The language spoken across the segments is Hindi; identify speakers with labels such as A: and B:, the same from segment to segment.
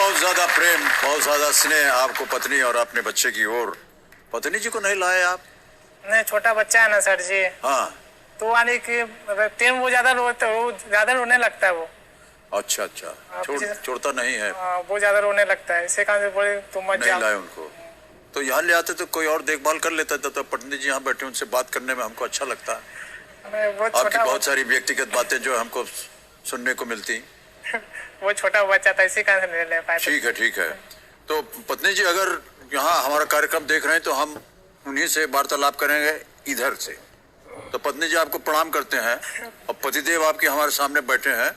A: बहुत ज्यादा प्रेम, बहुत ज्यादा स्नेह आपको पत्नी और अपने बच्चे की ओर। पत्नी जी को नहीं लाए आप?
B: नहीं, छोटा बच्चा है ना सर जी।
A: हाँ।
B: तो यानी कि टाइम वो ज्यादा रोने लगता है वो।
A: अच्छा अच्छा, छोड़ता नहीं है।
B: वो ज्यादा रोने लगता है, इसे कहा से बोले तुम मत
A: नहीं लाए उनको, तो यहाँ ले आते तो कोई और देखभाल कर लेता था। तो पत्नी जी यहाँ बैठे, उनसे बात करने में हमको अच्छा लगता है। आपकी बहुत सारी व्यक्तिगत बातें जो हमको सुनने को मिलती।
B: वो छोटा बच्चा था, इसी कारण से नहीं ले पाए।
A: ठीक है ठीक है। तो पत्नी जी अगर यहाँ हमारा कार्यक्रम देख रहे हैं तो हम उन्हीं से वार्तालाप करेंगे इधर से। तो पत्नी जी आपको प्रणाम करते हैं और पतिदेव आपके हमारे सामने बैठे हैं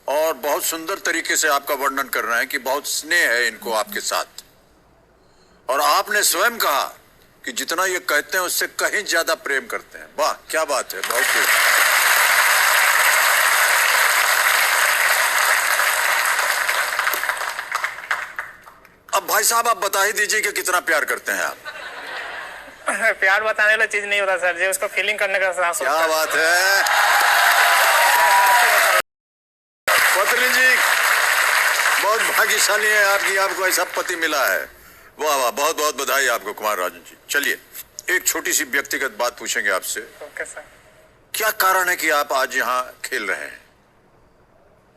A: और बहुत सुंदर तरीके से आपका वर्णन कर रहे हैं कि बहुत स्नेह है इनको आपके साथ। और आपने स्वयं कहा कि जितना ये कहते हैं उससे कहीं ज्यादा प्रेम करते हैं। वाह क्या बात है, बहुत खूब। अब भाई साहब आप बता ही दीजिए कि कितना प्यार करते हैं आप।
B: प्यार बताने वाला चीज नहीं होता सर जी, उसको फीलिंग करने का साहस होता है।
A: क्या बात है पत्नी जी, बहुत भाग्यशाली है आपकी, आपको ऐसा पति मिला है। वाह वाह, बहुत बहुत बधाई आपको कुमार राजन जी। चलिए एक छोटी सी व्यक्तिगत बात पूछेंगे आपसे।
B: Okay sir.
A: क्या कारण है कि आप आज यहाँ खेल रहे हैं?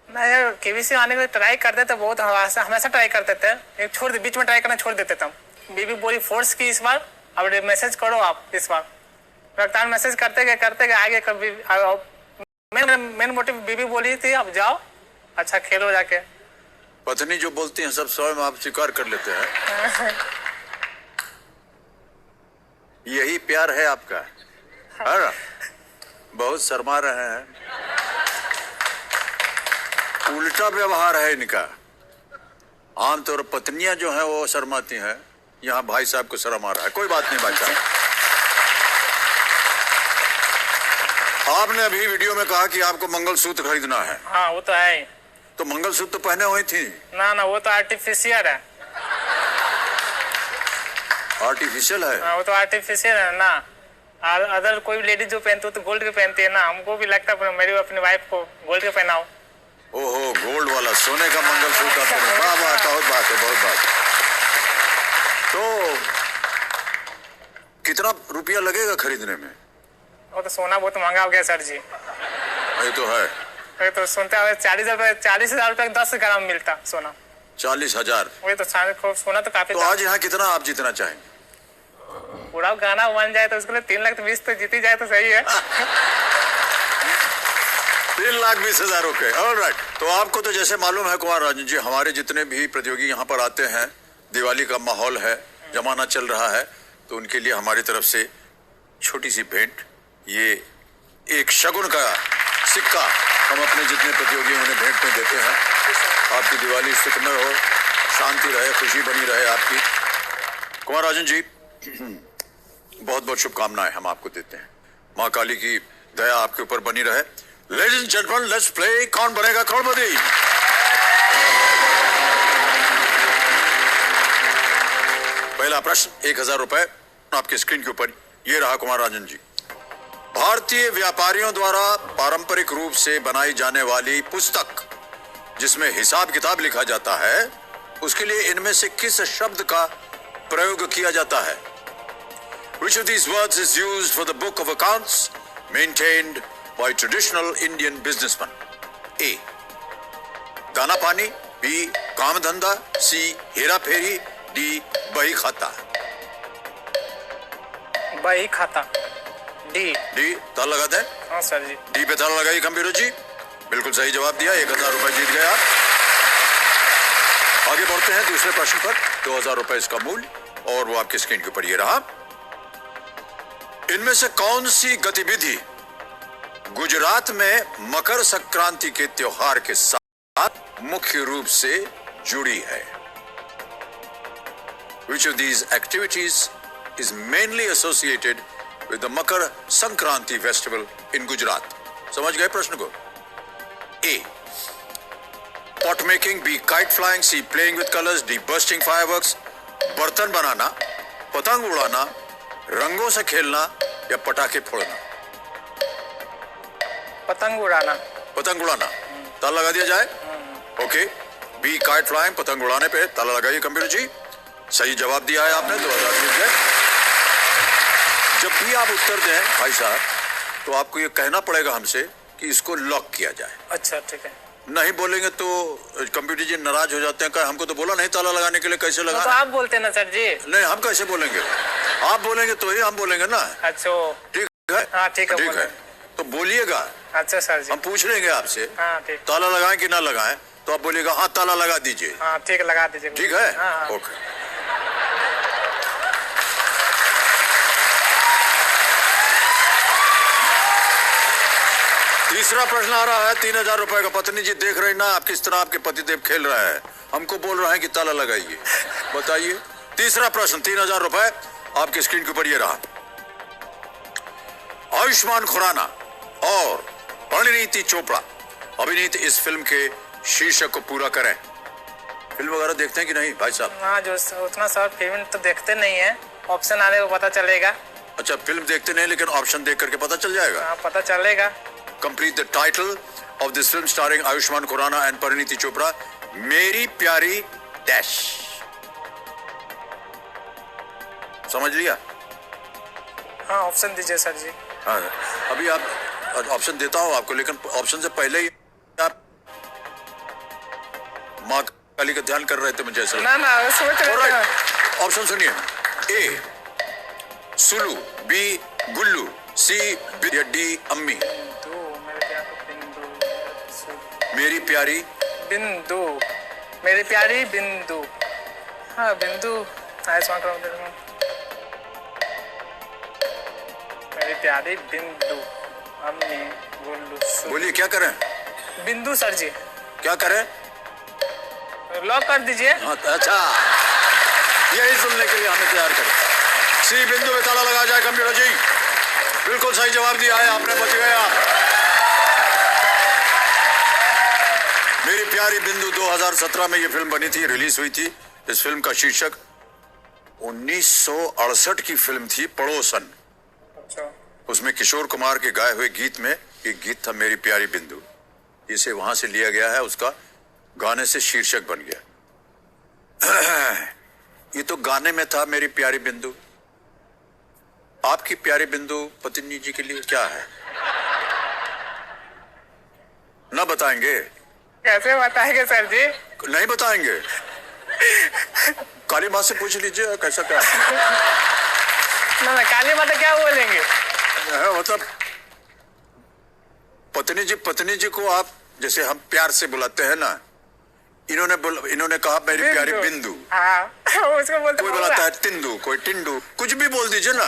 B: मैं केबीसी आने के ट्राई करते थे, बहुत हमेशा ट्राई करते थे। एक छोड़ बीच में ट्राई करना छोड़ देते थे। बीबी बोली फोर्स की इस बार, अब मैसेज करो आप इस बार। लगातार मैसेज करते गए आगे कभी। मेन मोटिव बीबी बोली थी अब जाओ अच्छा खेलो जाके।
A: पत्नी जो बोलती हैं सब स्वयं आप स्वीकार कर लेते हैं। यही प्यार है आपका। हाँ, बहुत शर्मा रहे हैं, उल्टा व्यवहार है इनका। आमतौर पर पत्नियां जो हैं वो शर्माती हैं, यहाँ भाई साहब को शर्म आ रहा है। कोई बात नहीं भाई साहब। आपने अभी वीडियो में कहा कि आपको मंगलसूत्र खरीदना है।
B: हाँ वो तो है।
A: तो मंगलसूत्र तो पहने हुई थी
B: ना ना, वो तो आर्टिफिशियल है।
A: आर्टिफिशियल है?
B: हाँ वो तो आर्टिफिशियल है ना। अदर कोई लेडीज जो पहनती है तो गोल्ड के पहनती है ना, हमको भी लगता है मेरी अपनी वाइफ को गोल्ड के पहनाओ।
A: ओहो, गोल्ड वाला सोने का मंगलसूत्र। वाह वाह, बहुत बात है, बहुत बात है। तो कितना रुपया लगेगा खरीदने में?
B: वो तो सोना बहुत महंगा हो गया सर जी।
A: ये तो है।
B: ये तो सुनते हैं 40,000 रुपए 10 ग्राम मिलता सोना।
A: 40,000?
B: वही तो सोना तो काफी।
A: तो आज यहाँ कितना आप जीतना चाहेंगे?
B: पूरा गाना बन जाए तो उसके लिए 3,20,000 तो जीती जाए तो सही है।
A: 3,20,000 रुपए। ऑलराइट। तो आपको तो जैसे मालूम है कुमार राजन जी, हमारे जितने भी प्रतियोगी यहाँ पर आते हैं, दिवाली का माहौल है, जमाना चल रहा है, तो उनके लिए हमारी तरफ से छोटी सी भेंट, ये एक शगुन का सिक्का हम अपने जितने प्रतियोगी उन्हें भेंट में देते हैं। आपकी दिवाली सुखमय हो, शांति रहे, खुशी बनी रहे आपकी। कुमार राजन जी बहुत बहुत शुभकामनाएं हम आपको देते हैं। माँ काली की दया आपके ऊपर बनी रहे। Ladies and gentleman, let's play कौन बनेगा करोड़पति। पहला प्रश्न 1,000 रुपए आपके स्क्रीन के ऊपर, ये रहा कुमार राजन जी। भारतीय व्यापारियों द्वारा पारंपरिक रूप से बनाई जाने वाली पुस्तक जिसमें हिसाब किताब लिखा जाता है, उसके लिए इनमें से किस शब्द का प्रयोग किया जाता है? Which of these words is used for the book of accounts maintained by traditional Indian businessmen? A. दाना पानी, B. काम धंधा, C. हेरा फेरी, D. बही खाता।
B: बही खाता। डी।
A: ताला लगा दें?
B: हाँ सर जी।
A: डी पे ताला लगाइए कंप्यूटर जी। बिल्कुल सही जवाब दिया, 1,000 रुपए जीत गए आप। आगे बढ़ते हैं दूसरे प्रश्न पर। 2,000 रुपए इसका मूल्य और वो आपकी स्क्रीन के ऊपर ये रहा। इनमें से कौन सी गतिविधि गुजरात में मकर संक्रांति के त्योहार के साथ मुख्य रूप से जुड़ी है? Which of these activities is mainly associated with the Makar Sankranti festival in Gujarat? समझ गए प्रश्न को? A. Pot making, B. Kite flying, C. Playing with colors, D. Bursting fireworks. बर्तन बनाना, पतंग उड़ाना, रंगों से खेलना या पटाखे फोड़ना?
B: पतंग उड़ाना।
A: पतंग उड़ाना। ताला लगा दिया जाए? ओके, बी काइट फ्लाइंग, पतंग उड़ाने पे। ताला लगाइए कंप्यूटर जी। सही जवाब दिया है आपने, 2000 मिल गए। जब भी आप उत्तर दें भाई साहब, तो आपको ये कहना पड़ेगा हमसे कि इसको लॉक किया जाए।
B: अच्छा ठीक है।
A: नहीं बोलेंगे तो कंप्यूटर जी नाराज हो जाते हैं, हमको तो बोला नहीं ताला लगाने के लिए, कैसे लगा?
B: तो आप बोलते हैं ना सर जी।
A: नहीं, हम कैसे बोलेंगे? आप बोलेंगे तो ही हम बोलेंगे ना।
B: अच्छा
A: ठीक है,
B: हाँ ठीक है,
A: ठीक है, तो बोलिएगा।
B: अच्छा सर जी,
A: हम पूछ लेंगे आपसे
B: हाँ ठीक,
A: ताला लगाएं कि ना लगाएं, तो आप बोलिएगा हाँ ताला लगा दीजिए।
B: हाँ ठीक है, लगा दीजिए।
A: ठीक है,
B: हाँ, हाँ।
A: ओके। तीसरा प्रश्न आ रहा है 3000 रुपए का। पत्नी जी देख रही ना आप किस तरह आपके पतिदेव खेल रहे हैं, हमको बोल रहे हैं कि ताला लगाइए। बताइए, तीसरा प्रश्न 3000 रुपए आपकी स्क्रीन के ऊपर ये रहा। आयुष्मान खुराना और परिणीति चोपड़ा अभिनीत इस फिल्म के शीर्षक को पूरा करें। फिल्म वगैरह देखते हैं कि नहीं भाई साहब?
B: हाँ, जो उतना सर फिल्म तो देखते नहीं है, ऑप्शन आने को पता चलेगा।
A: अच्छा, फिल्म देखते नहीं लेकिन ऑप्शन देख करके पता चल जाएगा।
B: हाँ, पता चलेगा।
A: Complete the title of this film starring Ayushmann Khurrana and Parineeti Chopra, मेरी प्यारी डैश। समझ लिया?
B: हाँ, ऑप्शन दीजिए सर जी।
A: हाँ, अभी आप ऑप्शन देता हूं आपको, लेकिन ऑप्शन से पहले ही आप माँ काली का ध्यान कर रहे थे मुझे ऐसा।
B: ना ना, सोच रहे थे।
A: ऑप्शन सुनिए। ए सुलू, बी गुल्लू, सी डी अम्मी। मेरी प्यारी
B: बिंदु, मेरी प्यारी बिंदु। हाँ, बिंदु आयुष्मान खुराना, मेरी प्यारी बिंदु, अम्मी, गुल्लू।
A: बोलिए क्या करें?
B: बिंदु सर जी।
A: क्या करें?
B: लॉक कर दीजिए।
A: अच्छा, यही सुनने के लिए हमें तैयार करें। सी बिंदु में ताला लगा जाए कंप्यूटर जी। बिल्कुल सही जवाब दिया है आपने, बच गए आप। मेरी प्यारी बिंदु 2017 में ये फिल्म बनी थी, रिलीज हुई थी। इस फिल्म का शीर्षक 1968 की फिल्म थी पड़ोसन।
B: अच्छा।
A: उसमें किशोर कुमार के गाए हुए गीत में एक गीत था मेरी प्यारी बिंदु। इसे वहां से लिया गया है, उसका गाने से शीर्षक बन गया। ये तो गाने में था मेरी प्यारी बिंदु। आपकी प्यारी बिंदु पत्नी जी के लिए क्या है? ना बताएंगे?
B: कैसे बताएंगे सर जी?
A: नहीं बताएंगे? काली माँ से पूछ लीजिए कैसा क्या।
B: ना ना, काली माता क्या बोलेंगे?
A: मतलब पत्नी जी को आप जैसे हम प्यार से बुलाते हैं ना, इन्होंने कहा मेरी प्यारी बिंदु।
B: हाँ, उसको बोलते,
A: कोई बुलाता है तिंदु, कोई टिंडू, कुछ भी बोल दीजिए ना।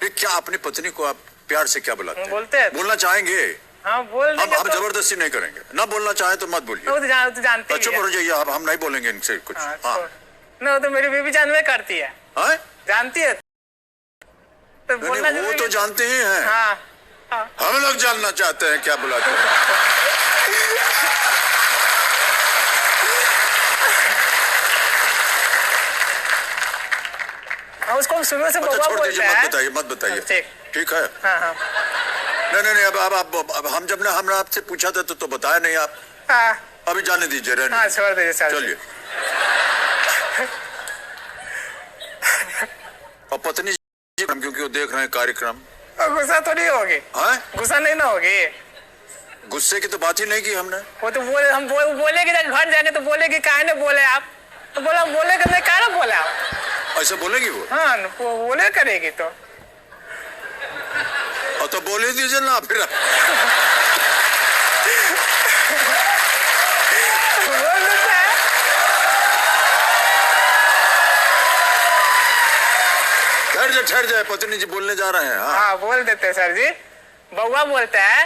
A: ये क्या अपनी पत्नी को आप प्यार से क्या बुलाते हैं?
B: बोलते हैं।
A: बोलना चाहेंगे?
B: हाँ, बोल देंगे।
A: हम जबरदस्ती नहीं करेंगे। ना बोलना चाहे तो मत बोलिए।
B: वो तो जानती है।
A: चुप हो जाइए आप, हम नहीं बोलेंगे इनसे कुछ। हाँ,
B: ना, तो मेरी बीबी जानवे करती है।
A: हाँ?
B: जानती है तो बोलना
A: वो तो जानते ही हैं।
B: हाँ, हाँ।
A: हम लोग जानना चाहते हैं क्या बुलाते हैं।
B: हाँ, उसको हम शुरू से बउआ बोलते हैं।
A: मत बताइए। ठीक है।
B: हाँ, हाँ।
A: नहीं, अब हम जब हमने आपसे पूछा था तो बताया नहीं आप।
B: हाँ,
A: अभी जाने दीजिए, रहने
B: हाँ, छोड़ दीजिए सर।
A: चलिए। और पत्नी जी क्योंकि वो देख रहे हैं कार्यक्रम।
B: गुस्सा तो नहीं होगी?
A: हाँ?
B: गुस्सा नहीं ना होगी?
A: गुस्से की तो बात ही नहीं की हमने।
B: वो तो बोलेगी घर जाके, तो बोलेगी काहे ने बोले आप? तो बोला बोलेगा नहीं, काहे ने बोले आप?
A: ऐसा बोलेगी वो?
B: हाँ, वो बोले करेगी तो।
A: और तो बोले दीजिए ना फिर।
B: बोल देता है।
A: ठहर जाए, पत्नी जी बोलने जा रहे हैं।
B: हाँ, बोल देते हैं सर जी। बउआ बोलता है।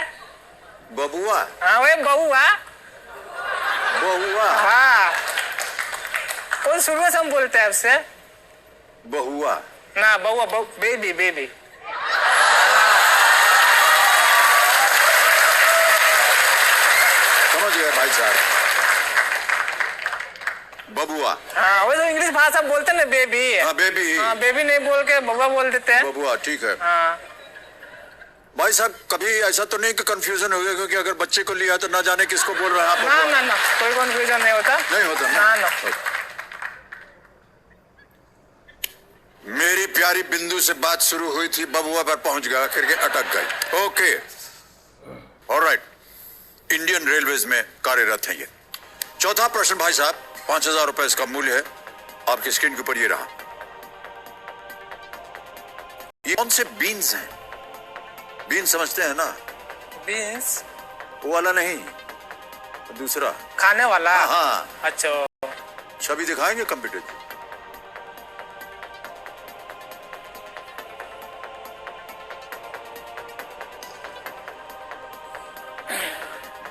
A: बबुआ?
B: हाँ, वही बउआ।
A: बहुआ?
B: हाँ, वो शुरू से हम बोलते हैं आपसे।
A: बहुआ?
B: ना, बउआ, बेबी, बेबी।
A: समझ गए भाई साहब। बबुआ?
B: हाँ, वो तो इंग्लिश भाषा बोलते ना, बेबी।
A: हाँ, बेबी।
B: हाँ, बेबी नहीं बोल के बउआ बोल देते हैं।
A: बबुआ, ठीक है।
B: हाँ।
A: भाई साहब कभी ऐसा तो नहीं कि कंफ्यूजन हो गया, क्योंकि अगर बच्चे को लिया तो ना जाने किसको बोल रहे हैं आप?
B: ना ना ना, कोई कंफ्यूजन नहीं होता।
A: नहीं होता
B: ना ना।
A: मेरी प्यारी बिंदु से बात शुरू हुई थी, बबुआ पर पहुंच गया, करके अटक गई। Okay, alright. इंडियन रेलवेज में कार्यरत हैं ये। चौथा प्रश्न भाई साहब, 5,000 रुपए इसका मूल्य है। आपकी स्क्रीन के ऊपर ये रहा। ये कौन से बीन्स हैं? बीन्स समझते हैं ना?
B: बीन्स
A: वो वाला नहीं, दूसरा
B: खाने वाला।
A: हाँ।
B: अच्छा,
A: छवि दिखाएंगे कंप्यूटर की?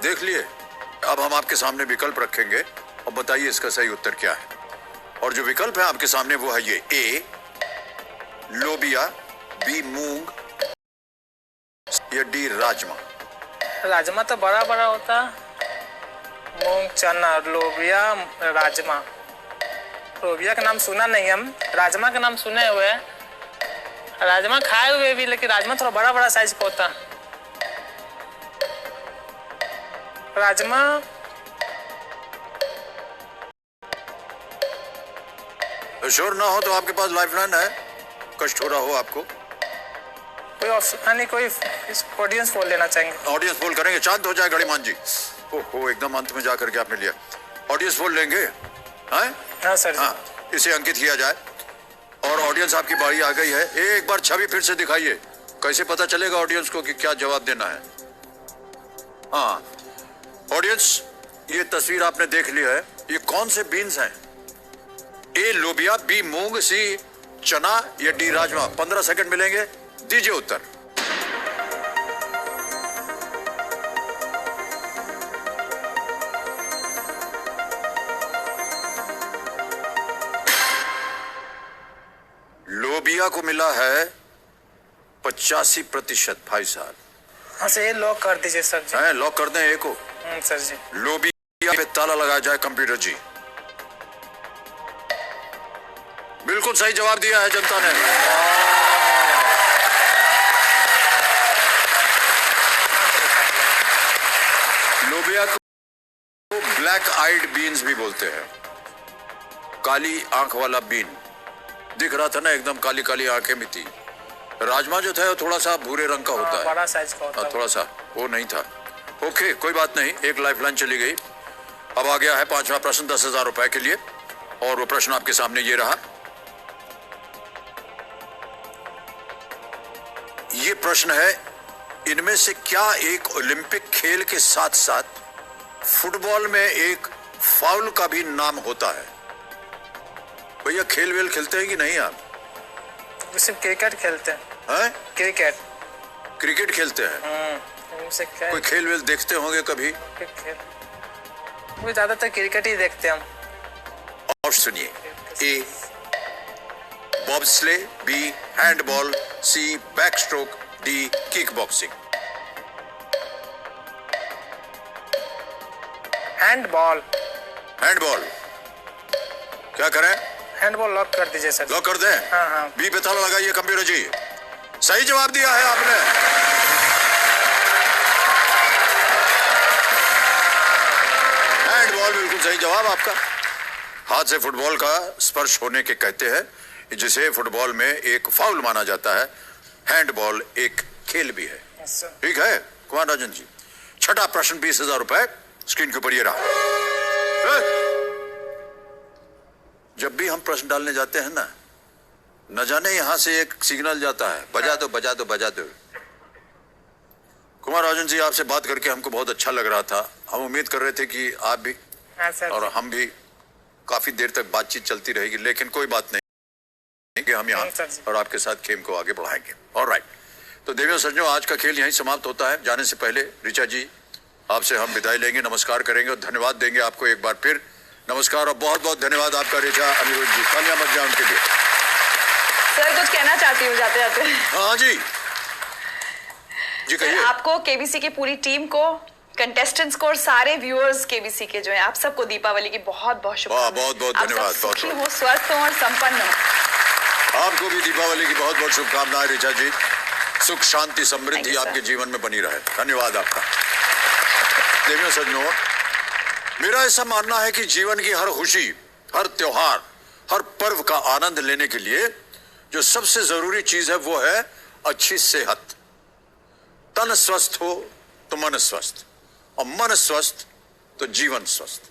A: देख लिए। अब हम आपके सामने विकल्प रखेंगे और बताइए इसका सही उत्तर क्या है। और जो विकल्प है आपके सामने वो है ये: ए लोबिया, बी मूंग, या डी राजमा।
B: राजमा तो बड़ा बड़ा होता। मूंग, चना, लोबिया, राजमा। लोबिया का नाम सुना नहीं हम, राजमा का नाम सुने हुए हैं। राजमा खाए हुए भी, लेकिन राजमा थोड़ा बड़ा बड़ा साइज का होता। राजमा।
A: श्योर ना हो तो आपके पास लाइफलाइन है, कष्ट हो रहा हो आपको।
B: कोई ऑप्शन नहीं, कोई ऑडियंस पोल लेना चाहेंगे?
A: ऑडियंस पोल करेंगे, शांत हो जाए गणिमान जी। ओहो, एकदम अंत में जाकर के आपने लिया। ऑडियंस पोल लेंगे?
B: हाँ सर।
A: हाँ, इसे अंकित किया जाए। और ऑडियंस आपकी बारी आ गई है। एक बार छवि फिर से दिखाइए, कैसे पता चलेगा ऑडियंस को कि क्या जवाब देना है। हाँ ऑडियंस, ये तस्वीर आपने देख ली है। ये कौन से बीन्स हैं? ए लोबिया, बी मूंग, सी चना, या डी राजमा। 15 सेकंड मिलेंगे, दीजिए उत्तर। लोबिया को मिला है 85% भाई साहब।
B: हाँ सर, ये लॉक कर दीजिए सर जी।
A: है, लॉक कर दें ए को?
B: सर जी।
A: लोबिया पे ताला लगाया जाए कंप्यूटर जी। बिल्कुल सही जवाब दिया है जनता ने। लोबिया को ब्लैक आइड बीन्स भी बोलते हैं, काली आंख वाला बीन। दिख रहा था ना, एकदम काली काली आंखें भी थी। राजमा जो था वो थोड़ा सा भूरे रंग का होता है,
B: बड़ा साइज का होता है।
A: थोड़ा सा वो नहीं था। ओके, कोई बात नहीं, एक लाइफलाइन चली गई। अब आ गया है पांचवा प्रश्न 10,000 रुपए के लिए। और वो प्रश्न आपके सामने ये रहा। ये प्रश्न है, इनमें से क्या एक ओलंपिक खेल के साथ साथ फुटबॉल में एक फाउल का भी नाम होता है? भैया खेल वेल खेलते हैं कि नहीं आप?
B: सिर्फ क्रिकेट खेलते हैं।
A: हैं? क्रिकेट खेलते हैं। कोई खेल वेल देखते होंगे कभी?
B: वो ज्यादातर क्रिकेट ही देखते हैं हम।
A: और सुनिए, A bobsleigh, B handball, C back stroke, D kick boxing.
B: Handball.
A: Handball क्या करें?
B: हैंडबॉल लॉक कर दीजिए सर।
A: लॉक कर दें?
B: हाँ हाँ।
A: बी पे ताला लगाइए कंप्यूटर जी। सही जवाब दिया है आपने। हैंडबॉल बिल्कुल सही जवाब आपका। हाथ से फुटबॉल का स्पर्श होने के कहते हैं, जिसे फुटबॉल में एक फाउल माना जाता है। हैंडबॉल एक खेल भी है। ठीक है कुमार राजन जी। छठा प्रश्न 20,000 रुपए, स्क्रीन के ऊपर ये रहा। जब भी हम प्रश्न डालने जाते हैं ना, न जाने यहां से एक सिग्नल जाता है, बजा दो बजा दो बजा दो। कुमार राजन जी, आपसे बात करके हमको बहुत अच्छा लग रहा था। हम उम्मीद कर रहे थे कि आप भी और हम भी काफी देर तक बातचीत चलती रहेगी, लेकिन कोई बात नहीं कि हम यहाँ और आपके साथ खेल को आगे बढ़ाएंगे। ऑलराइट, तो देवियों सज्जनों, आज का खेल यहीं समाप्त होता है। जाने से पहले ऋचा जी, आपसे हम विदाई लेंगे, नमस्कार करेंगे और धन्यवाद देंगे आपको एक बार फिर। नमस्कार और बहुत बहुत धन्यवाद आपका ऋचा, अनिरुद्ध जी। तालियां मत जाए उनके लिए।
C: सर कुछ कहना चाहती हूँ जाते जाते।
A: हाँ जी, जी कहिए।
C: आपको, केबीसी की पूरी टीम को, कंटेस्टेंट्स को और सारे व्यूअर्स केबीसी के जो हैं, आप सबको दीपावली की बहुत बहुत शुभकामनाएं।
A: बहुत बहुत धन्यवाद।
C: सुखी हो, स्वस्थ हो और संपन्न हो।
A: आपको भी दीपावली की बहुत बहुत शुभकामनाएं ऋचा जी। सुख शांति समृद्धि
C: Thank you,
A: आपके
C: sir.
A: जीवन में बनी रहे। धन्यवाद आपका। देवियों सज्जनों, मेरा ऐसा मानना है कि जीवन की हर खुशी, हर त्योहार, हर पर्व का आनंद लेने के लिए जो सबसे जरूरी चीज है वो है अच्छी सेहत। तन स्वस्थ हो तो मन स्वस्थ, और मन स्वस्थ तो जीवन स्वस्थ।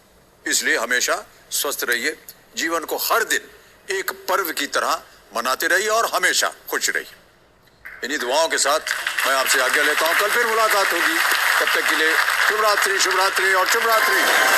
A: इसलिए हमेशा स्वस्थ रहिए, जीवन को हर दिन एक पर्व की तरह मनाते रहिए और हमेशा खुश रहिए। इन्हीं दुआओं के साथ मैं आपसे आज्ञा लेता हूं। कल फिर मुलाकात होगी, तब तक के लिए शुभ रात्रि, शुभ रात्रि और शुभ रात्रि।